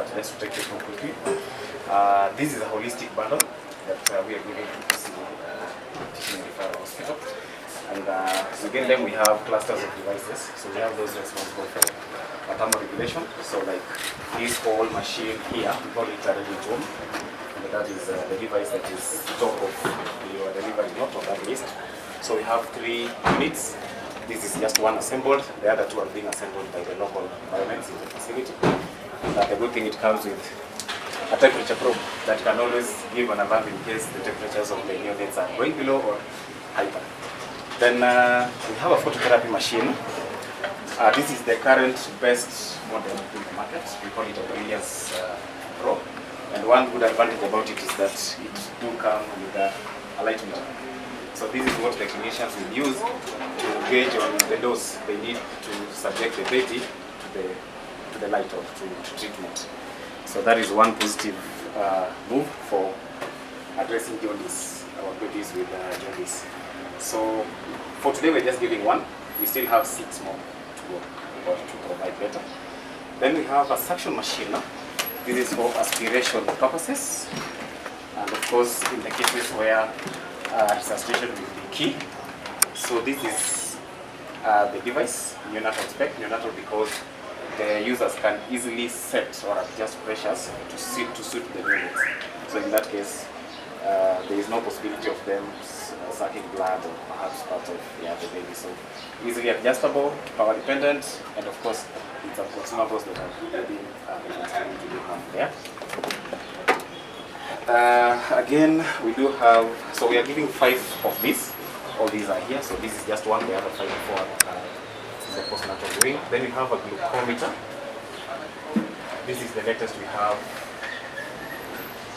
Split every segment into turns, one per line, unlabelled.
but just to take it more quickly. This is a holistic bundle that we are giving to Kisii Teaching and Referral Hospital. And within them we have clusters of devices. So we have those responsible for thermal regulation. So like this whole machine here, we call it a ready-to-home. And that is the device that is top of your delivery note on that list. So we have 3 units. This is just one assembled. The other 2 are being assembled by the local environments in the facility. And the good thing, it comes with a temperature probe that can always give an alarm in case the temperatures of the units are going below or hyper. Then we have a phototherapy machine. This is the current best model in the market. We call it a Brilliance Pro. And one good advantage about it is that it do come with a light meter. So this is what the clinicians will use to gauge on the dose they need to subject the baby to the light or to treatment. So that is one positive move for addressing jaundice, our babies with jaundice. So for today we're just giving 1. We still have 6 more to go or to provide better. Then we have a suction machine. This is for aspiration purposes. And of course in the cases where resuscitation will be key. So this is the device, neonatal spec, neonatal because the users can easily set or adjust pressures to suit the neonates. So in that case, there is no possibility of them sucking blood or perhaps part of the baby. So easily adjustable, power dependent, and of course it's a consumables that are being to do there. Again, we do have, so we are giving 5 of these. All these are here, so this is just one. The other 5 or 4 is the postnatal wing. Then we have a glucometer. This is the latest we have.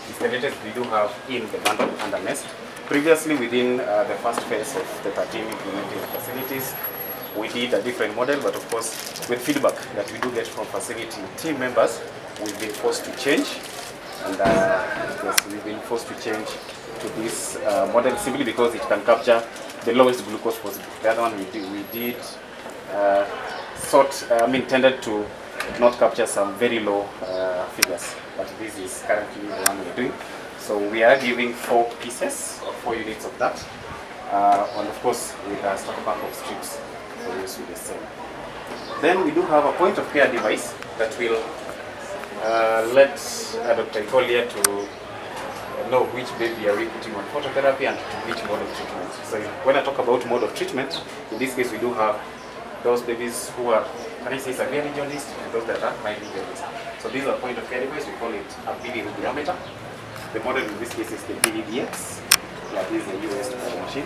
It's the latest we do have in the bundle under Nest. Previously, within the first phase of the 13 implementing facilities, we did a different model, but of course, with feedback that we do get from facility team members, we've been forced to change. And yes, we've been forced to change to this model simply because it can capture the lowest glucose possible. The other one we did intended to not capture some very low figures, but this is currently the one we're doing. So we are giving 4 pieces or 4 units of that, and of course with a stock pack of strips for use with the same. Then we do have a point of care device that will let Dr. Ikolia to know which baby are we putting on phototherapy and which mode of treatment. So when I talk about mode of treatment, in this case we do have those babies who are, can I say, severely jaundiced and those that are mildly jaundiced. So these are point of care device. We call it a bilirubinometer. The model in this case is the BDDX. Yeah, this is the US machine.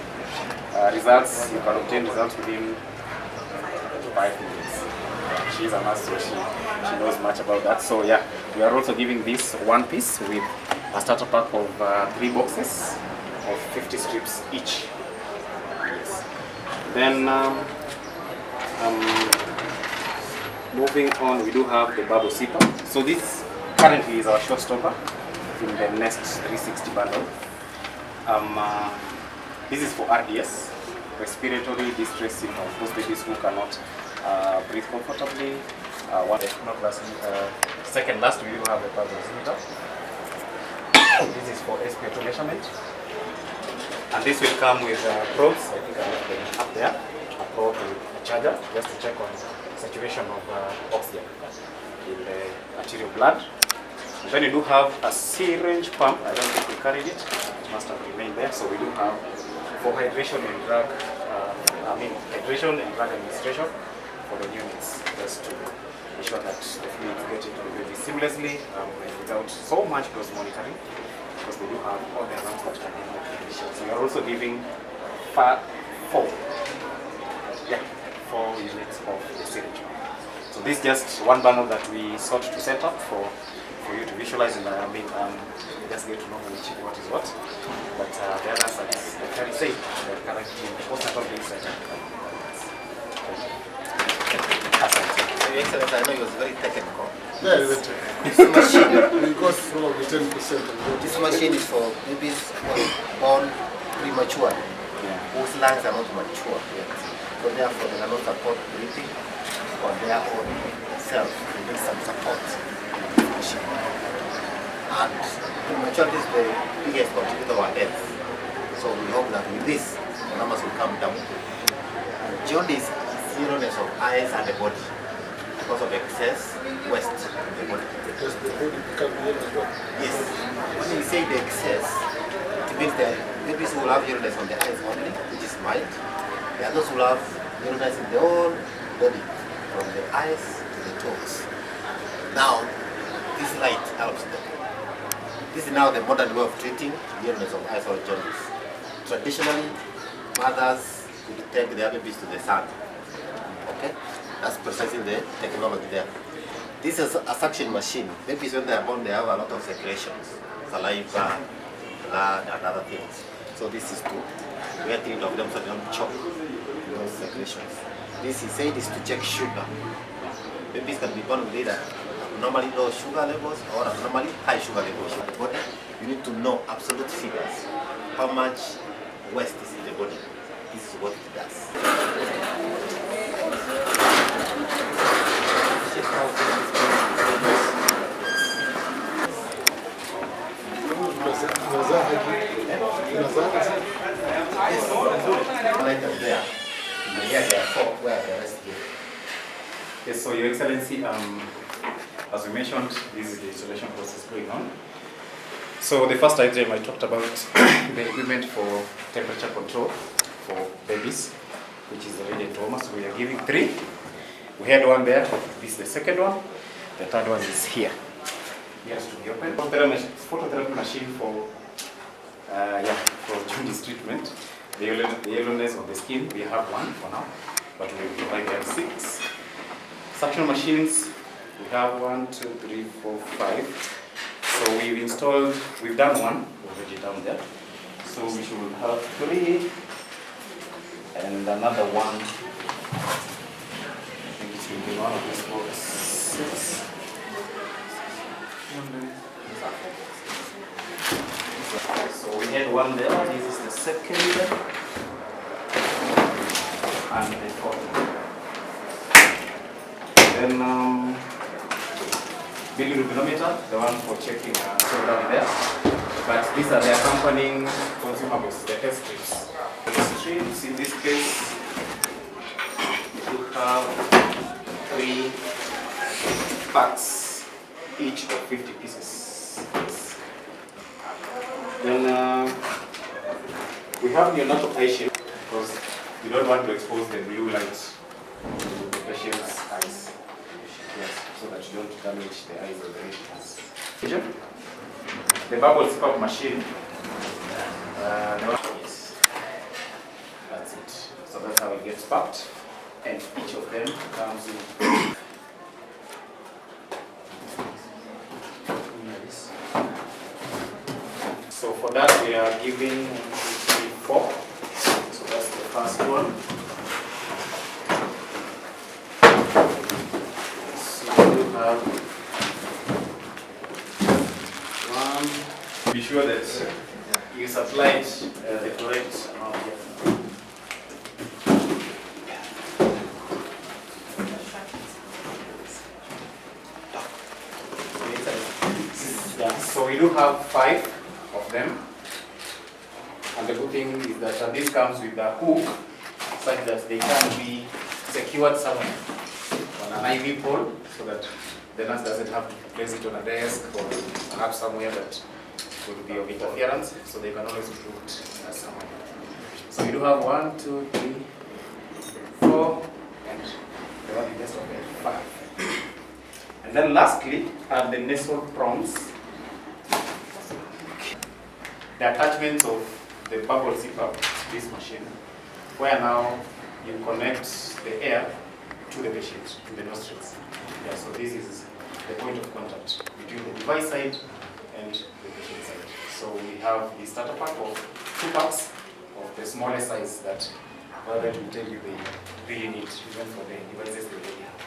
Results, you can obtain results within 5 minutes. She's a nurse, so she knows much about that. So yeah, we are also giving this 1 piece with a starter pack of 3 boxes of 50 strips each. Yes. Then moving on, we do have the bubble sipper. So this currently is our showstopper in the Nest 360 bundle. This is for RDS, respiratory distress symptoms, those babies who cannot breathe comfortably. Second last, we do have the pulse oximeter. This is for SpO2 measurement. And this will come with probes. I think I left them up there. A probe with a charger just to check on saturation of oxygen in the arterial blood. And then we do have a syringe pump. I don't think we carried it. It must have remained there. So we do have for hydration and drug, hydration and drug administration for the units, just to ensure that the fluids get into the baby seamlessly and without so much close monitoring, because they do have all the alarms that can handle conditions. We are also giving 4 units of the syringe. So this is just one bundle that we sought to set up for you to visualize, and just get to know what is what. But the others, as the Ferry said, they're currently in the postnatal being set up.
Your Excellency, I know it was very technical.
Yeah,
this
machine, it goes over the 10%.
This machine is for babies born premature, whose lungs are not mature yet. So therefore, they cannot support breathing on their own self. They need some support in the machine. Prematurity is the biggest contributor to our deaths. So we hope that with this, the numbers will come down. Jaundice is illness of eyes and the body because of excess waste in the body.
Does the body become ill as well?
Yes. When you say the excess, it means that babies will have illness on the eyes only, which is mild. The others will have illness in the whole body, from the eyes to the toes. Now, this light helps them. This is now the modern way of treating the illness of eyes or jaundice. Traditionally, mothers would take their babies to the sun. Okay? That's precisely the technology there. This is a suction machine. Babies, when they are born, they have a lot of secretions, saliva, blood, and other things. So this is to get rid of them so they don't choke those secretions. This is said is to check sugar. Babies can be born with either abnormally low sugar levels or abnormally high sugar levels. But you need to know absolute figures. How much waste is in the body. This is what it does.
Yes, so Your Excellency, as we mentioned, this is the installation process going on. So the first item I talked about the equipment for temperature control for babies, which is already at home. So we are giving 3. We had one there. This is the second one. The third one is here. Yes, to be open. Phototherapy machine for jaundice treatment. The yellowness of the skin. We have one for now, but we will provide them 6. Suction machines. We have 1, 2, 3, 4, 5. So we've done one already down there. So we should have 3 and another one. I think it will be one of these for 6. So we had one there. This is the second and the fourth. Then bilirubinometer, the one for checking so down there. But these are the accompanying consumables, the test strips. The strips in this case, you have 3 packs, each of 50 pieces. Then we have neonatal eye shield because we don't want to expose the blue light to the patient's eyes. Yes, so that you don't damage the eyes of the patients. The bubble CPAP machine. Yes, that's it. So that's how it gets packed, and each of them comes in. So for that we are giving 1, 2, 3, 4. So that's the first one. So we have 1. Be sure that you supplied the correct amount here. Yeah, so we do have 5 of them, and the good thing is that this comes with a hook such that they can be secured somewhere on an IV pole so that the nurse doesn't have to place it on a desk or perhaps somewhere that would be of interference, so they can always put it somewhere. So we do have 1, 2, 3, 4, and the one is just okay, 5. And then lastly are the nasal prongs. The attachments of the bubble CPAP to this machine, where now you connect the air to the patient, to the nostrils. Yeah, so this is the point of contact between the device side and the patient side. So we have the starter pack of 2 packs of the smallest size that Violet will tell you they really need, even for the devices they already have.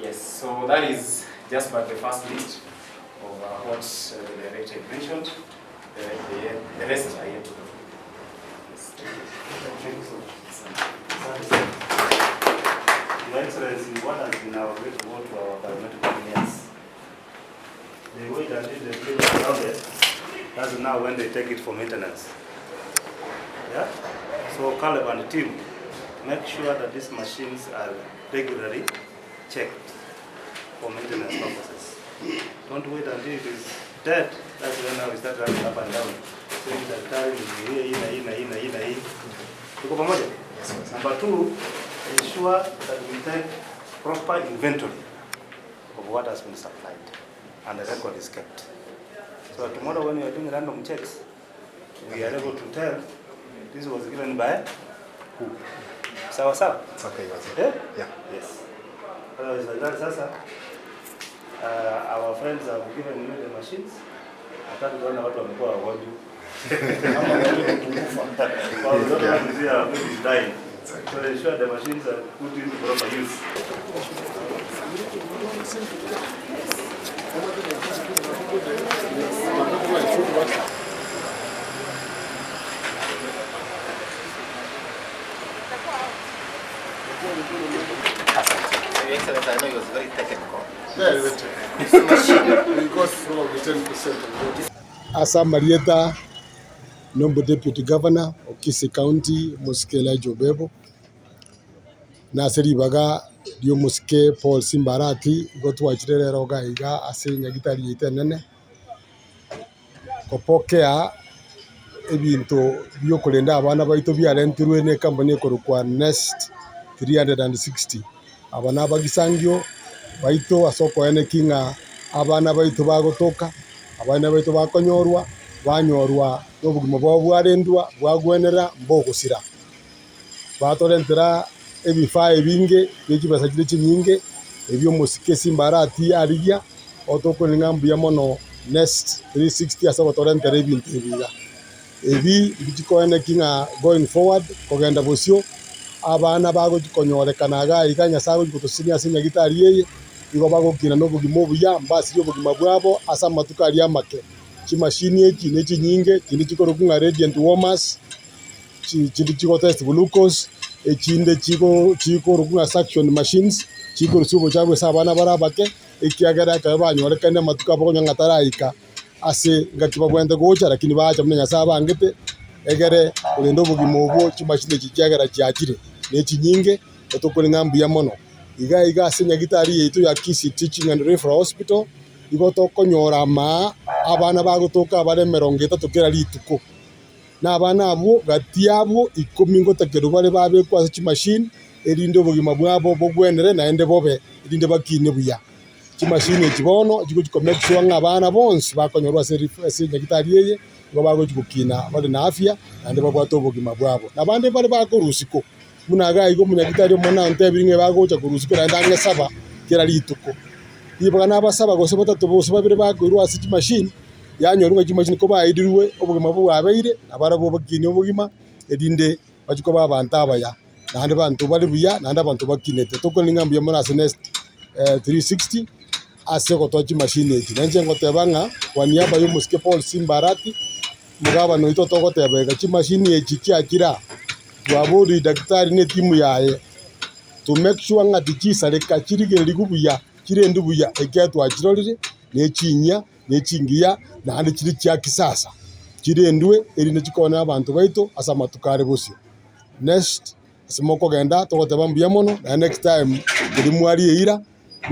Yes, so that is just but the first list of what the director mentioned. The rest are yet to go. Yes. Thank you so much.
Your Excellency, what has been our way to go to our biomedical engineers? The way that the people around it That's now when they take it for maintenance. Yeah? So Caleb and the team, make sure that these machines are regularly checked for maintenance purposes. Don't wait until it is dead. That's when now we start running up and down. Saying that time is here. Tuko pamoja? Number 2, ensure that we take proper inventory of what has been supplied and the record is kept. So tomorrow when we are doing random checks, we are able to tell this was given by who. Sawa sawa?
It's okay,
Yeah?
Yeah.
Yes. Otherwise, like that, sasa, our friends have given you the machines. Hata tunaona watu wamekuwa wagonjwa. Kama wale kukufa. Kwa hiyo tunazia baby is dying. So ensure the machines are put into proper use.
Your Excellency, I know you was very technical.
Yeah, we got probably 10% of it.
Asa Marieta, Nombo Deputy Governor of Kisii County, Muskela Obebo. Naseri baga dio muske Paul Simbarati, gotu wachirere roga iga ase nyagitari itenene. Kopokea ebinto byokulenda abana baito byarentirwe ne company korukwa Nest 360. Abana bagisangyo baito asoko ene kinga abana baito bagotoka abana baito bakonyorwa banyorwa n'obugimo bwabo bwarendwa bwagwenera mbogusira batorentera ebifaa ebinge n'ekibasakire kinyinge ebyo musike Simbarati ariya otoko ningambu ya mono Nest 360 asaba torentera ebintu ebiga ebi bikikoene kinga going forward kogenda bosio abana bago konyorekanaga iganya sago gutusinya sinya gitari yeye igo bagokina n'obugimo buya mbasi y'obugima bwabo asa matukari amake kimashini eki neki nyinge kindi kikoro kunga radiant warmers kindi kiko test glucose ekinde kiko rukunga suction machines kiko rusubo cyangwa sabana barabake ekiagara ka banyorekane matuka bonya ngataraika ase ngakibagwende gocha lakini bacha menya sabangete egere urendo bugimo bwo kimashini kikiagara cyakire neki nyinge otokole ngambu ya mono iga asenya gitari yetu ya Kisii Teaching and Referral Hospital igoto konyora ma abana bagotoka bare 30 kera lituko na abana abo gatiabo 10 ngotakero bare babe kwa kimashini erinde bugima bwabo bogwenere na ende bobe erinde bakine buya kimashini ekibono giko make sure nga abana bonse bakonyorwa asenya gitari yeye ngo bago gukina bari na afya na ende babwato obugima bwabo nabande bare bakorusiko munaga igo munyagitari mona ntebiringe bagocha kurusiko ndange saba kera lituko ibaga nabasaba gose batatu bose babire bagurwa asiki machine yanyorunga kimashini ko bayidirwe obugima bwo abeire abarabo bakini obugima edinde bachiko babanta abaya nande bantu bali buya nande abantu bakinete toko ningambu ya mona Nest 360 ase ko tochi machine eki nanje ngotebanga kwa niaba yo muske Paul Simbarati mugaba no ito toko tebega kimashini eki kyakira twaburi daktari ne timu yaye to make sure nga tikisale kachirige ligubuya kirendu buya eketwa kirolire ne kinya ne kingiya na andi kiri kya kisasa kirendwe erine kikona abantu baito asa matukare bosio Nest simoko genda togoteba mbuya mono na next time kuri mwari eira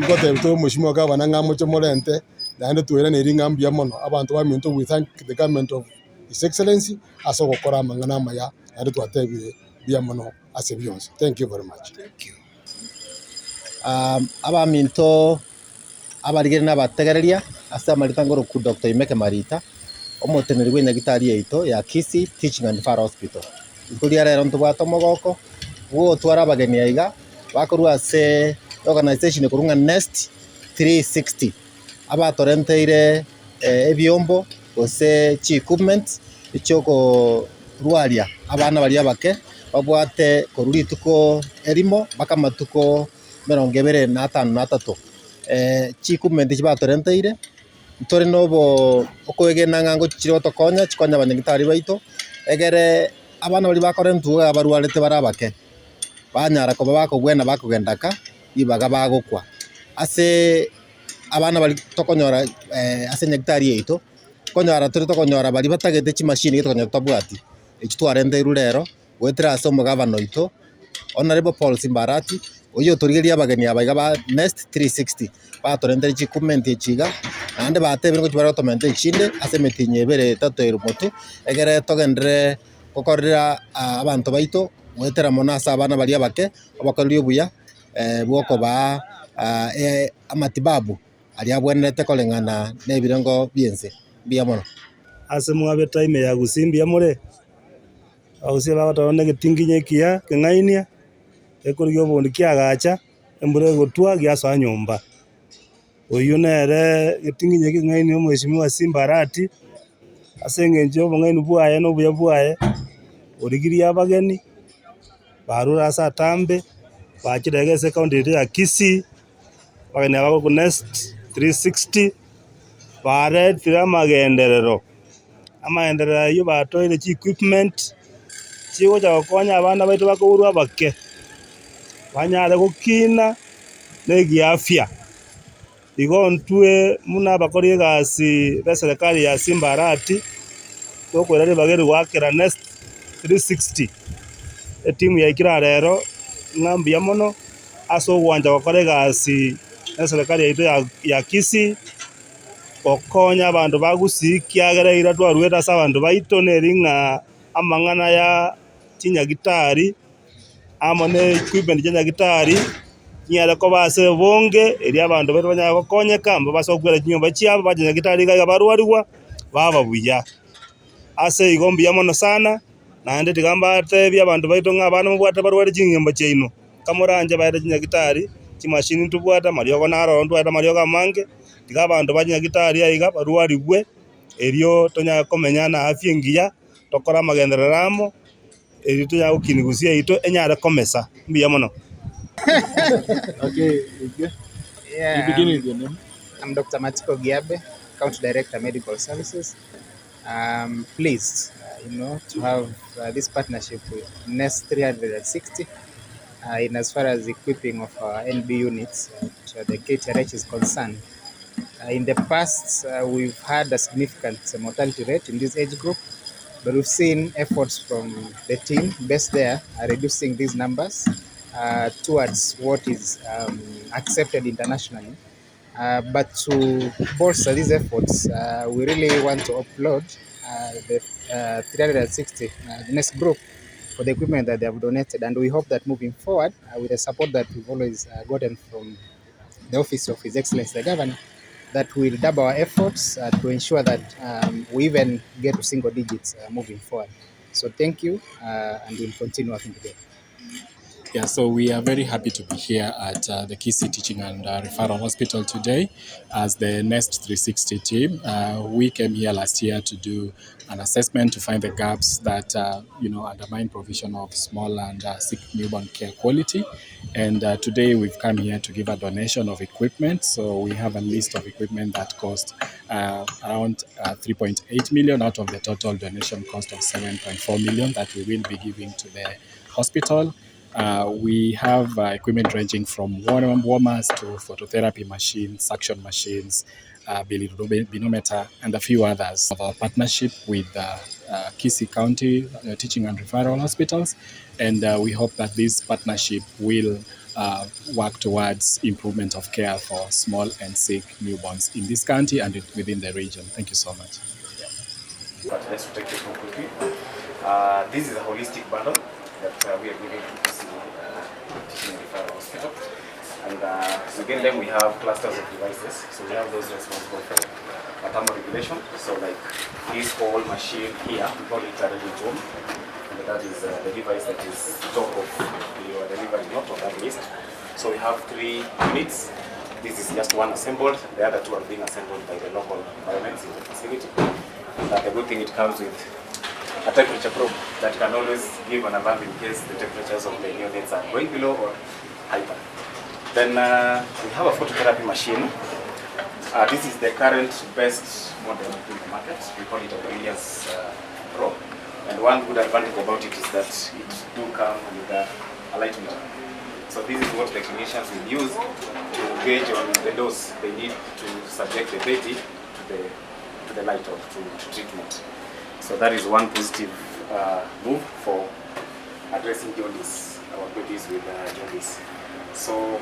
ngote to mushimo gaba na ngamo chomorente na andi tuwera ne ringa mbuya mono abantu ba minto we thank the government of His Excellency aso gokora mangana maya andi twatebire bya mono ase byonse. Thank you very much. Thank you.
Abaminto abarigere n'abategereria ase amaritangoro ku Dr. Imeke Marita omoteneri gwe nyagitari yeito ya Kisii Teaching and Referral Hospital ikuria rero ntubwato mogoko wo twara abageni aiga bakorwa ase organization kurunga Nest 360 abatorenteire ebyombo ose chi equipment ichoko rwaria abana bari abake babwate korurituko erimo bakamatuko 23 chikumente chibatorenteire ntore nobo okwegena ngango chiro tokonya chikonya abanyagitari baito egere abana bari bakorentuga abarwarete barabake banyara ko bakogwena bakogendaka ibaga bagokwa ase abana bari tokonyora ase nyagitari yeito konyara turi tokonyora bari batagete chimashini gitokonyora tabwati ichi twarente rurero gwetera ase omogavana oito Honorable Paul Simbarati oyo torigeria abageni abaiga ba Nest 360 batorendere chikumente echiga naende batebire gochi bara gotomente echinde ase emetinyi ebere etato erumotu egere togendere gokorera abanto baito gwetera mono ase abana baria bake obakoreri obuya bwokoba amatibabu aria abwenerete koreng'ana na ebirengo biense mbia mono
ase mwabe time ya gusimbia more ausia bagotorone getinginye kia keng'ainia ekorigia obondi kiagacha embura egotwa giasoa nyomba oyo nere getinginye keng'ainia omweshimiwa Simbarati ase eng'encho ya obong'aini bwaye na obuya bwaye origirie abageni barura ase atambe bachirege ase county ere ya Kisii abageni aba goku Nest 360 baretire amagenderero aywo batoire chi equipment chigocha gokonya abana baito bakoburwa abake banyare gokina na egiafya igo ntwe muna abakori egasi ba serikali ya Simbarati tokorera bageri gwakera Nest 360 etimu yaikira rero ng'ambuya mono ase ogwanja gokora egasi na serikali yaito ya Kisii gokonya abanto ba Gusii kiagera ira twarwete ase abanto baito neri ng'a amang'ana ya chinyagitari amo na equipment chia nyagitari nyare koba ase bonge eri abanto baito banyara gokonyeka amba base gokwera chinyomba chiabo bacha nyagitari iga iga barwarigwa baba buya ase igo mbuya mono sana naende tiga mbatebia abanto baito ng'a abana mobwate barware chinyomba chiaino kamoranje baete chinyagitari chimashini tobwata mariogo naro ntwaete mariogo amange tiga abanto ba chinyagitari aiga barwarigwe erio tonyara komenya na afya engiya tokora amagenderero amo erio tonyara gokini Gusii yaito enyare komesa mbuya mono.
Okay,
Yeah,
beginning with your name.
I'm Dr. Matiko Giabe, County Director, Medical Services. Pleased, to have this partnership with Nest 360 in as far as equipping of our NB units the KTRH is concerned. In the past, we've had a significant mortality rate in this age group, but we've seen efforts from the team based there reducing these numbers towards what is accepted internationally. But to bolster these efforts, we really want to upload the 360 Nest group for the equipment that they have donated, and we hope that moving forward, with the support that we've always gotten from the Office of His Excellency the Governor, that we'll double our efforts to ensure that we even get to single digits moving forward. So thank you, and we'll continue working together.
Yeah, so we are very happy to be here at the Kisii Teaching and Referral Hospital today as the Nest 360 team. We came here last year to do an assessment to find the gaps that undermine provision of small and sick newborn care quality. And today we've come here to give a donation of equipment. So we have a list of equipment that cost around 3.8 million out of the total donation cost of 7.4 million that we will be giving to the hospital. We have equipment ranging from warmers to phototherapy machines, suction machines, bilirubinometer, and a few others of our partnership with Kisii County Teaching and Referral Hospitals. And we hope that this partnership will work towards improvement of care for small and sick newborns in this county and within the region. Thank you so much.
But let's take this one quickly. This is a holistic bundle that we are giving to Kisii Teaching and Referral Hospital. And so again, then we have clusters of devices. So we have those responsible for thermal regulation. So like this whole machine here, we call it a ready-to-home. And that is the device that is top of your delivery note on that list. So we have 3 units. This is just one assembled. The other 2 are being assembled by the local environments in the facility. But the good thing, it comes with a temperature probe that can always give an alarm in case the temperatures of the units are going below or hyper. Then we have a phototherapy machine. This is the current best model in the market. We call it a Brilliance Pro. And one good advantage about it is that it do come with a light meter. So this is what the clinicians will use to gauge on the dose they need to subject the baby to the to the light or to treatment. So that is one positive move for addressing jaundice, our babies with jaundice. So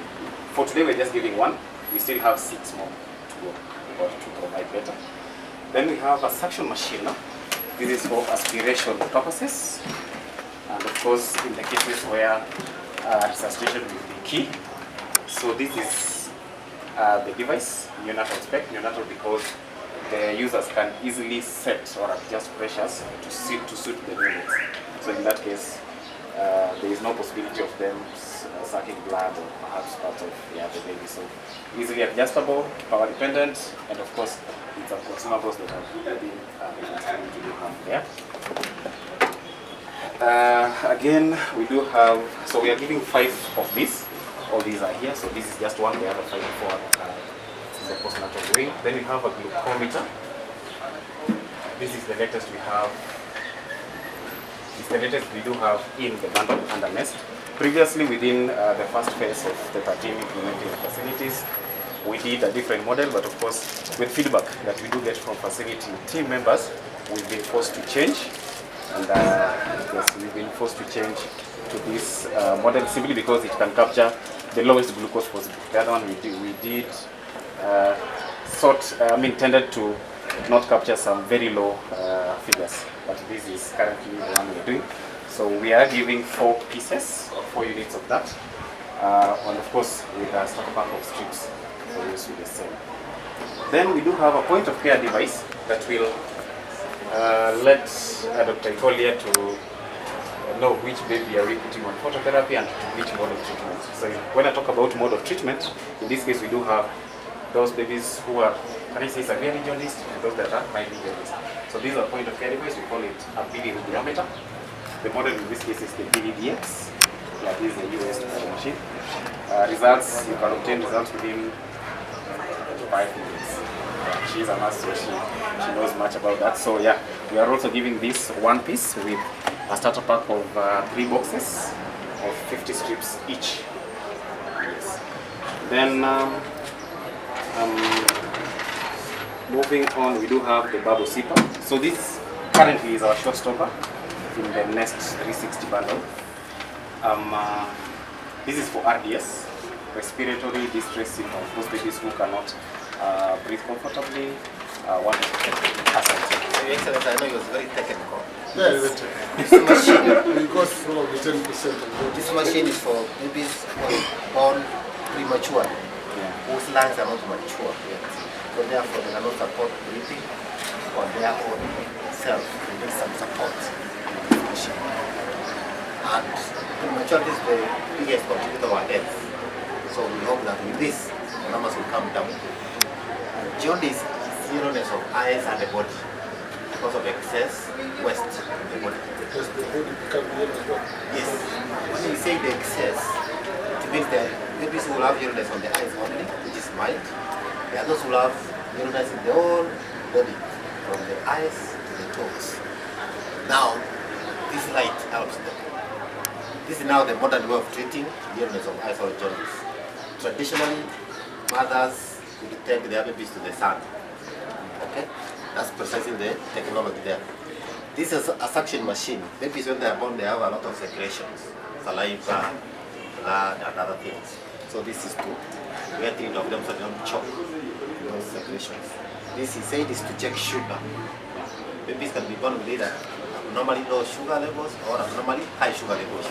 for today we're just giving one. We still have 6 more to go or to provide better. Then we have a suction machine. This is for aspiration purposes, and of course in the cases where resuscitation will be key. So this is the device, neonatal spec, neonatal, because the users can easily set or adjust pressures to suit the needs. So in that case, there is no possibility of them sucking blood or perhaps part of the baby. So easily adjustable, power dependent, and of course it's a consumables that have been to do harm there. Again, we do have, so we are giving 5 of these. All these are here, so this is just one. We have a 5 for in the postnatal wing. Then we have a glucometer. This is the latest we have. It's the latest we do have in the bundle under Nest. Previously, within the first phase of the 13 implementing facilities, we did a different model, but of course, with feedback that we do get from facility team members, we've been forced to change. And yes, we've been forced to change to this model simply because it can capture the lowest glucose possible. The other one we did intended to not capture some very low figures, but this is currently the one we're doing. So we are giving 4 pieces or 4 units of that, and of course with a starter pack of strips for use with the same. Then we do have a point of care device that will let Dr. Ikolia to know which baby are we putting on phototherapy and which mode of treatment. So when I talk about mode of treatment, in this case we do have those babies who are, can I say, severely jaundiced and those that are mildly jaundiced. So these are point of care device. We call it a bilirubinometer. The model in this case is the BDDX. Yeah, this is the US machine. Results, you can obtain results within 5 minutes. She's a nurse, so she knows much about that. So yeah, we are also giving this 1 piece with a starter pack of 3 boxes of 50 strips each. Yes. Then moving on, we do have the bubble sipper. So this currently is our showstopper in the Nest 360 bundle. This is for RDS, respiratory distress syndrome. Those babies who cannot breathe comfortably, want to take
Your Excellency, I know it was very technical.
Yeah,
This machine,
because probably 10% of
this machine is for babies born premature, whose lungs are not mature yet. So therefore, they cannot support breathing on their own self. They need some support in this machine. And prematurity is the biggest contributor to our death. So we hope that with this, the numbers will come down. Jaundice is zeroness of eyes and the body because of excess waste in the body.
because the body becomes yellow.
Yes. When you say the excess, it means that babies will have uriness on the eyes only, which is mild. The others will have uriness in the whole body, from the eyes to the toes. Now, this light helps them. This is now the modern way of treating uriness of eyes or jaundice. Traditionally, mothers would take their babies to the sun. Okay? That's precisely the technology there. This is a suction machine. Babies, when they are born, they have a lot of secretions, saliva, blood, and other things. So this is to get rid of them so they don't choke those secretions. This is said is to check sugar. Babies can be born with either abnormally low sugar levels or abnormally high sugar levels.